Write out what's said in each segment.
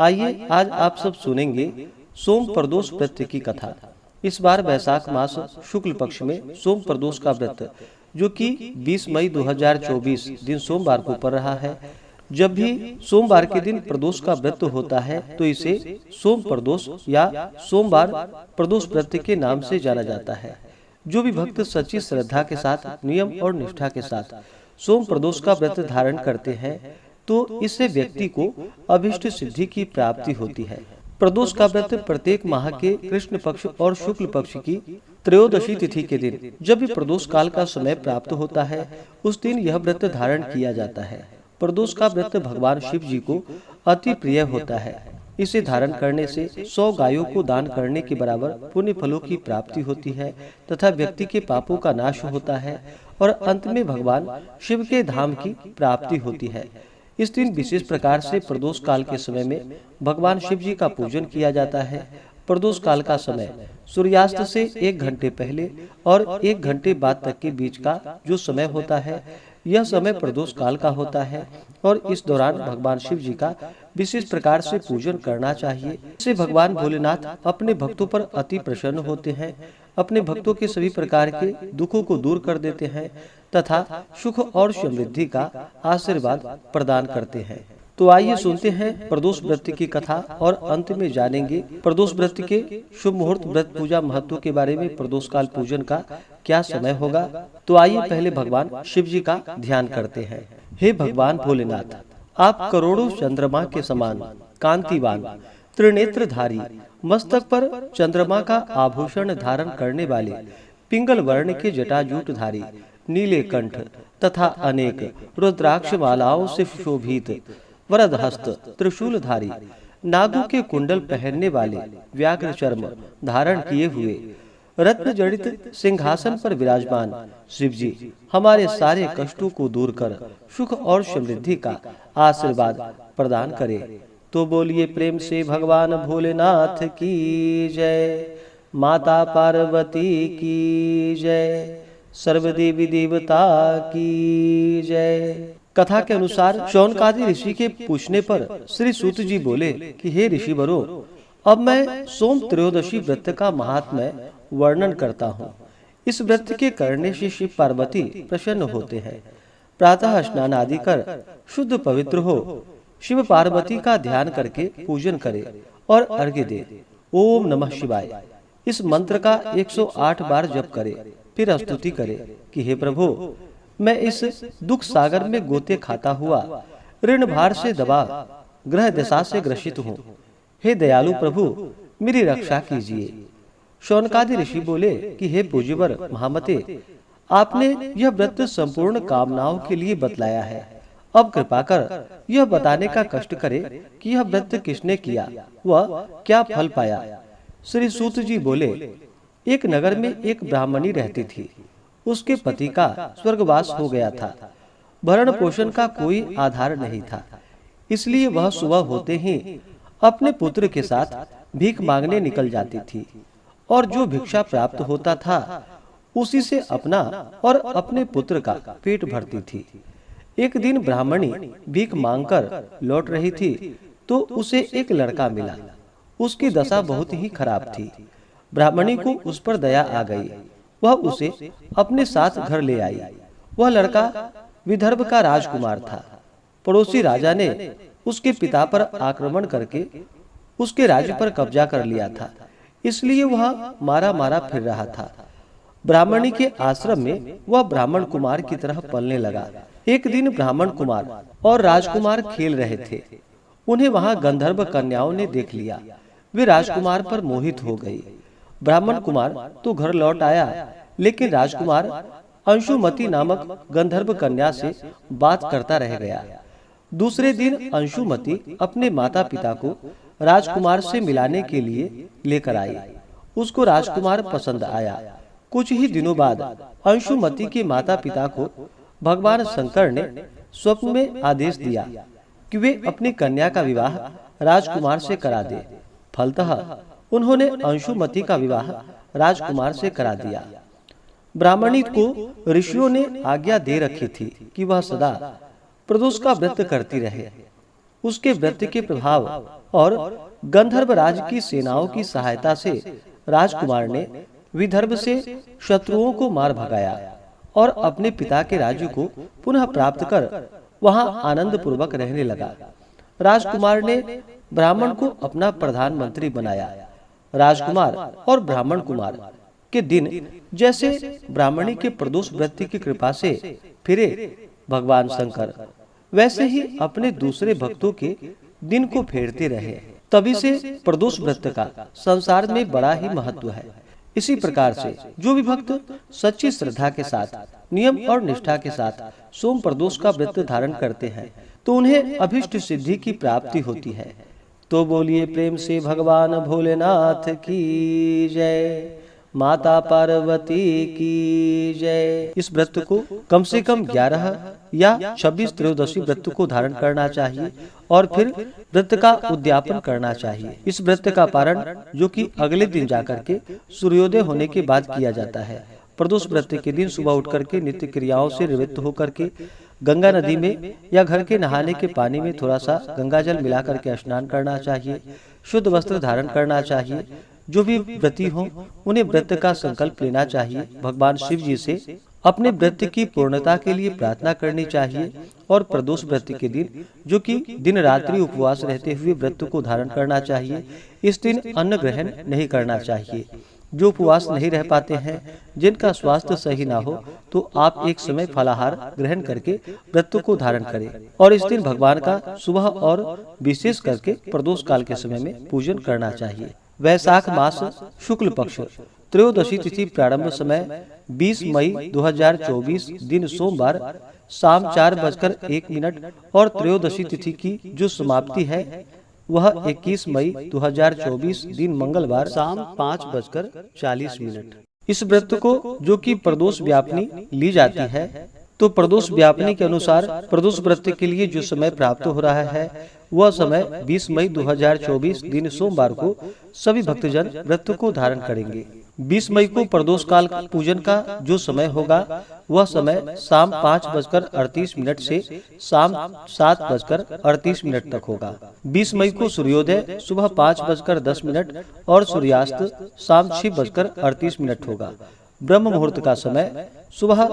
आइए आज आप सब सुनेंगे सोम प्रदोष व्रत की कथा। इस बार वैशाख मास शुक्ल पक्ष में सोम प्रदोष का व्रत जो कि 20 मई 2024 दिन सोमवार को पड़ रहा है। जब भी सोमवार के दिन प्रदोष का व्रत होता है तो इसे सोम प्रदोष या सोमवार प्रदोष व्रत के नाम से जाना जाता है। जो भी भक्त सच्ची श्रद्धा के साथ नियम और निष्ठा के साथ सोम प्रदोष का व्रत धारण करते हैं तो इससे व्यक्ति को अभिष्ट सिद्धि की प्राप्ति होती है। प्रदोष का व्रत प्रत्येक माह के कृष्ण पक्ष और शुक्ल पक्ष की त्रयोदशी तिथि के दिन जब भी प्रदोष काल का समय प्राप्त होता है उस दिन यह व्रत धारण किया जाता है। प्रदोष का व्रत भगवान शिव जी को अति प्रिय होता है। इसे धारण करने से 100 गायों को दान करने के बराबर पुण्य फलों की प्राप्ति होती है तथा व्यक्ति के पापों का नाश होता है और अंत में भगवान शिव के धाम की प्राप्ति होती है। इस दिन विशेष प्रकार से प्रदोष काल के समय में भगवान शिव जी का पूजन किया जाता है। प्रदोष काल का समय सूर्यास्त से 1 घंटे पहले और 1 घंटे बाद तक के बीच का जो समय होता है यह समय प्रदोष काल का होता है और इस दौरान भगवान शिव जी का विशेष प्रकार से पूजन करना चाहिए। इससे भगवान भोलेनाथ अपने भक्तों पर अति प्रसन्न होते हैं, अपने भक्तों के सभी प्रकार के दुखों को दूर कर देते हैं तथा सुख और समृद्धि का आशीर्वाद प्रदान करते हैं। तो आइए सुनते हैं प्रदोष व्रत की कथा और अंत में जानेंगे प्रदोष व्रत के शुभ मुहूर्त व्रत पूजा महत्व के बारे में। प्रदोष काल पूजन का क्या समय होगा, तो आइए पहले भगवान शिव जी का ध्यान करते हैं। हे भगवान भोलेनाथ, आप करोड़ों चंद्रमा के समान कांतिवान त्रिनेत्रधारी, मस्तक पर चंद्रमा का आभूषण धारण करने वाले, पिंगल वर्ण के जटाजूटधारी, नीले कंठ तथा अनेक रुद्राक्ष मालाओं से सुशोभित, वरद हस्त त्रिशूलधारी, नागों के कुंडल पहनने वाले, व्याघ्र चर्म धारण किए हुए, रत्न जड़ित सिंहासन पर विराजमान शिव जी हमारे सारे कष्टों को दूर कर सुख और समृद्धि का आशीर्वाद प्रदान करे। तो बोलिए प्रेम से भगवान भोलेनाथ की जय, माता पार्वती की जय, सर्वदेवी देवता की जय। कथा के अनुसार शौनकादि ऋषि के पूछने पर श्री सूत जी बोले कि हे ऋषिवरों, अब मैं सोम त्रयोदशी व्रत का महात्म्य वर्णन करता हूँ। इस व्रत के करने से शिव पार्वती प्रसन्न होते हैं। प्रातः स्नान आदि कर शुद्ध पवित्र हो, शिव पार्वती का ध्यान करके पूजन करे और अर्घ्य दे। ओम नमः शिवाय इस मंत्र का 108 बार जप करे। फिर स्तुति करे कि हे प्रभु, मैं इस दुख सागर में गोते खाता हुआ ऋण भार से दबा ग्रह दशा से ग्रसित हूँ। हे दयालु प्रभु, मेरी रक्षा कीजिए। शौनकादि ऋषि बोले कि हे पूज्यवर महामते, आपने यह व्रत संपूर्ण कामनाओं के लिए बतलाया है। अब कृपा कर यह बताने का कष्ट करे कि यह व्रत किसने किया, वह क्या फल पाया। श्री सूत जी बोले, एक नगर में एक ब्राह्मणी रहती थी। उसके पति का स्वर्गवास हो गया था। भरण पोषण का कोई आधार नहीं था, इसलिए वह सुबह होते ही अपने पुत्र के साथ भीख मांगने निकल जाती थी और जो भिक्षा प्राप्त होता था उसी से अपना और अपने पुत्र का पेट भरती थी। एक दिन ब्राह्मणी भीख मांगकर लौट रही थी तो उसे एक लड़का मिला। उसकी दशा बहुत ही खराब थी। ब्राह्मणी को उस पर दया आ गई। वह उसे अपने साथ घर ले आई। वह लड़का विदर्भ का राजकुमार था। पड़ोसी राजा ने उसके पिता पर आक्रमण करके उसके राज्य पर कब्जा कर लिया था, इसलिए वह मारा मारा फिर रहा था। ब्राह्मणी के आश्रम में वह ब्राह्मण कुमार की तरह पलने लगा। एक दिन ब्राह्मण कुमार और राजकुमार खेल रहे थे। उन्हें वहां गंधर्व कन्याओं ने देख लिया। वे राजकुमार पर मोहित हो गई। ब्राह्मण कुमार तो घर लौट आया, लेकिन राजकुमार अंशुमती नामक गंधर्व कन्या से बात करता रह गया। दूसरे दिन अंशुमती अपने माता पिता को राजकुमार से मिलाने के लिए लेकर आई। उसको राजकुमार पसंद आया। कुछ ही दिनों बाद अंशुमती के माता पिता को भगवान शंकर ने स्वप्न में आदेश दिया कि वे अपनी कन्या का विवाह राजकुमार से करा दे। फलतः उन्होंने अंशुमती का विवाह राजकुमार से करा दिया। ब्राह्मणी को ऋषियों ने आज्ञा दे रखी थी कि वह सदा प्रदोष का व्रत करती रहे। उसके व्रत के प्रभाव और गंधर्व राज की सेनाओं की सहायता से राजकुमार ने विदर्भ से शत्रुओं को मार भगाया और अपने पिता के राज्य को पुनः प्राप्त कर वहां आनंद पूर्वक रहने लगा। राजकुमार ने ब्राह्मण को अपना प्रधानमंत्री बनाया। राजकुमार और ब्राह्मण कुमार के दिन जैसे ब्राह्मणी के प्रदोष व्रत की कृपा से फिरे भगवान शंकर, वैसे ही अपने दूसरे भक्तों के दिन को फेरते रहे। तभी से प्रदोष व्रत का संसार में बड़ा ही महत्व है। इसी प्रकार से जो भी भक्त सच्ची श्रद्धा के साथ, नियम और निष्ठा के साथ सोम प्रदोष का व्रत धारण करते हैं तो उन्हें अभिष्ट सिद्धि की प्राप्ति होती है। तो बोलिए प्रेम से भगवान भोलेनाथ की जय, माता पार्वती की जय। इस व्रत को कम से कम 11 या 26 त्रयोदशी व्रत को धारण करना चाहिए और फिर व्रत का उद्यापन करना चाहिए। इस व्रत का पारण जो कि अगले दिन जाकर के सूर्योदय होने के बाद किया जाता है। प्रदोष व्रत के दिन सुबह उठ करके नित्य क्रियाओं से निवृत्त होकर के गंगा नदी में या घर के नहाने के पानी में थोड़ा सा गंगा जल मिला करके स्नान करना चाहिए। शुद्ध वस्त्र धारण करना चाहिए। जो भी व्रती हो उन्हें व्रत का संकल्प लेना चाहिए। भगवान शिव जी से अपने व्रत की पूर्णता के लिए प्रार्थना करनी चाहिए और प्रदोष व्रत के दिन जो कि दिन रात्रि उपवास रहते हुए व्रत को धारण करना चाहिए। इस दिन अन्न ग्रहण नहीं करना चाहिए। जो उपवास नहीं रह पाते हैं, जिनका स्वास्थ्य सही ना हो, तो आप एक समय फलाहार ग्रहण करके व्रत को धारण करें और इस दिन भगवान का सुबह और विशेष करके प्रदोष काल के समय में पूजन करना चाहिए। वैशाख मास शुक्ल पक्ष त्रयोदशी तिथि प्रारंभ समय 20 मई 2024 दिन सोमवार शाम 4:01 और त्रयोदशी तिथि की जो समाप्ति है वह 21 मई 2024 दिन मंगलवार शाम 5:40। इस व्रत को जो कि प्रदोष व्यापनी ली जाती है, तो प्रदोष व्यापनी के अनुसार प्रदोष व्रत के लिए जो समय प्राप्त हो रहा है वह समय 20 मई 2024 दिन सोमवार को सभी भक्तजन व्रत को धारण करेंगे। 20 मई को प्रदोष काल पूजन का जो समय होगा वह समय शाम 5:38 से शाम 7:38 तक होगा। 20 मई को सूर्योदय सुबह 5:10 और सूर्यास्त शाम 6:38 होगा। ब्रह्म मुहूर्त का समय सुबह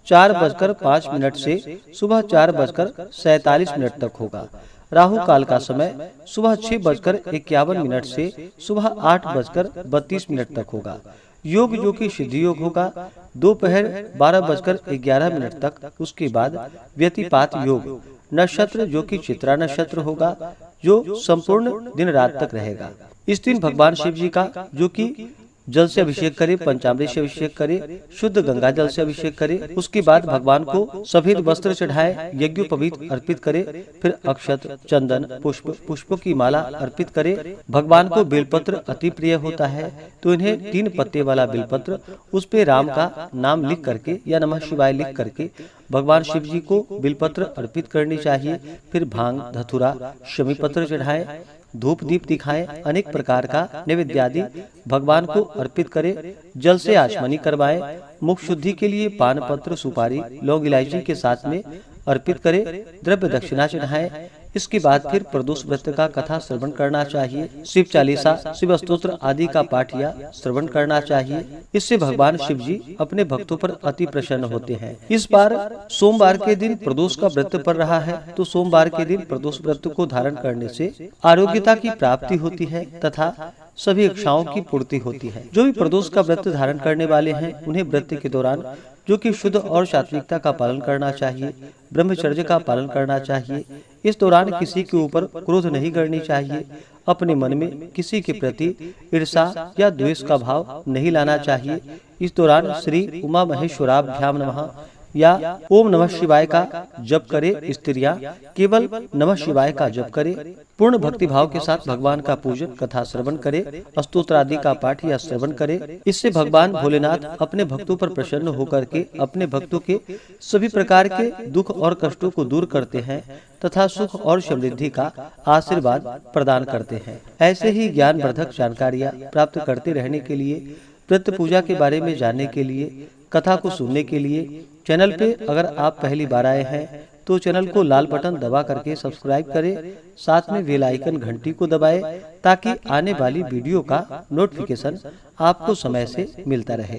4:05 से सुबह 4:47 तक होगा। राहु काल का समय सुबह 6:51 से सुबह 8:32 तक होगा। योग जो कि सिद्धि योग होगा दोपहर 12:11 तक। उसके बाद व्यतिपात योग नक्षत्र जो कि चित्रा नक्षत्र होगा जो संपूर्ण दिन रात तक रहेगा। इस दिन भगवान शिव जी का जो कि जल से अभिषेक करे, पंचामृत से अभिषेक करे, शुद्ध गंगा जल से अभिषेक करे। उसके बाद भगवान को सफेद वस्त्र चढ़ाए, यज्ञोपवीत अर्पित करे, फिर अक्षत, चंदन, पुष्पों की माला अर्पित करे। भगवान को बेलपत्र अति प्रिय होता है तो इन्हें 3 पत्ते वाला बेलपत्र उस पे राम का नाम लिख करके या नमः शिवाय लिख करके भगवान शिव जी को बेलपत्र अर्पित करनी चाहिए। फिर भांग, धतूरा, शमी पत्र चढ़ाए, धूप दीप दिखाएं, अनेक प्रकार का नैवेद्यादि भगवान को अर्पित करे, जल से आचमनी करवाएं, मुख शुद्धि के लिए पान पत्र, सुपारी, लौंग, इलायची के साथ में अर्पित करे, द्रव्य दक्षिणा चढ़ाएं। इसके बाद फिर प्रदोष व्रत का कथा श्रवण करना चाहिए। शिव चालीसा, शिव स्तोत्र आदि का पाठ या श्रवण करना चाहिए। इससे भगवान शिव जी अपने भक्तों पर अति प्रसन्न होते हैं। इस बार सोमवार के दिन प्रदोष का व्रत पड़ रहा है तो सोमवार के दिन प्रदोष व्रत को धारण करने से आरोग्यता की प्राप्ति होती है तथा सभी इच्छाओं की पूर्ति होती है। जो भी प्रदोष का व्रत धारण करने वाले हैं उन्हें व्रत के दौरान जो कि शुद्ध और सात्विकता का पालन करना चाहिए, ब्रह्मचर्य का पालन करना चाहिए। इस दौरान किसी के ऊपर क्रोध नहीं करनी चाहिए। अपने मन में किसी के प्रति ईर्षा या द्वेष का भाव नहीं लाना चाहिए। इस दौरान श्री उमा महेश्वराभ्याम नमः या ओम नमः शिवाय का जप करे। स्त्रियां केवल नमः शिवाय का जप करे। पूर्ण भक्ति भाव के साथ भगवान का पूजन, कथा श्रवण करे, स्तोत्र आदि का पाठ या श्रवण करे। इससे भगवान भोलेनाथ अपने भक्तों पर प्रसन्न होकर के अपने भक्तों के सभी प्रकार के दुख और कष्टों को दूर करते हैं तथा सुख और समृद्धि का आशीर्वाद प्रदान करते हैं। ऐसे ही ज्ञानवर्धक जानकारियाँ प्राप्त करते रहने के लिए, व्रत पूजा के बारे में जानने के लिए, कथा को सुनने के लिए चैनल पे अगर आप पहली बार आए हैं तो चैनल को लाल बटन दबा करके सब्सक्राइब करें, साथ में बेल आइकन घंटी को दबाएं ताकि आने वाली वीडियो का नोटिफिकेशन आपको समय से मिलता रहे।